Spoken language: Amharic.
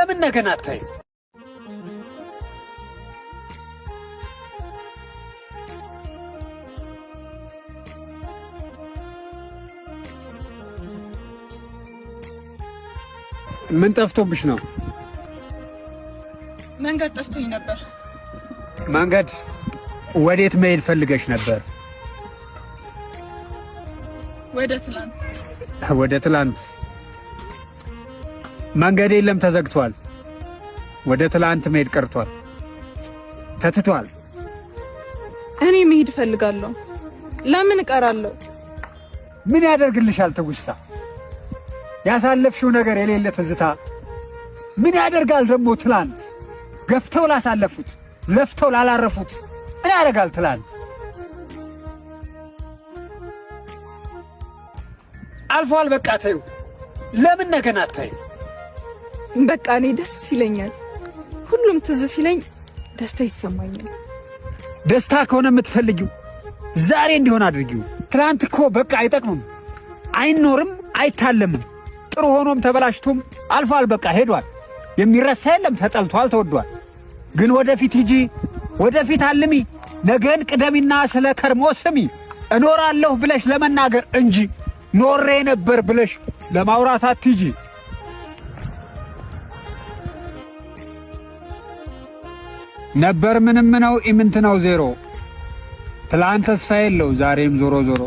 ለምን ነገን አታይ? ምን ጠፍቶብሽ ነው? መንገድ ጠፍቶኝ ነበር። መንገድ? ወዴት መሄድ ፈልገሽ ነበር? ወደ ትላንት። ወደ ትላንት? መንገድ የለም፣ ተዘግቷል። ወደ ትላንት መሄድ ቀርቷል፣ ተትቷል። እኔ መሄድ ፈልጋለሁ። ለምን እቀራለሁ? ምን ያደርግልሻል ትውስታ? ያሳለፍሽው ነገር የሌለ ትዝታ ምን ያደርጋል ደግሞ ትላንት? ገፍተው ላሳለፉት ለፍተው ላላረፉት ምን ያደርጋል ትላንት? አልፏል፣ በቃ ተይው። ለምን ነገን አታይ? በቃ እኔ ደስ ይለኛል። ሁሉም ትዝ ሲለኝ ደስታ ይሰማኛል። ደስታ ከሆነ የምትፈልጊው ዛሬ እንዲሆን አድርጊው። ትላንት እኮ በቃ አይጠቅምም፣ አይኖርም፣ አይታለምም። ጥሩ ሆኖም ተበላሽቶም አልፏል፣ በቃ ሄዷል። የሚረሳ የለም፣ ተጠልቷል፣ ተወዷል። ግን ወደፊት ሂጂ፣ ወደፊት አልሚ። ነገን ቅደሚና ስለ ከርሞ ስሚ። እኖራለሁ ብለሽ ለመናገር እንጂ ኖሬ ነበር ብለሽ ለማውራት አትሂጂ። ነበር ምንም ነው ኢምንት ነው ዜሮ። ትላንት ተስፋ የለው ዛሬም ዞሮ ዞሮ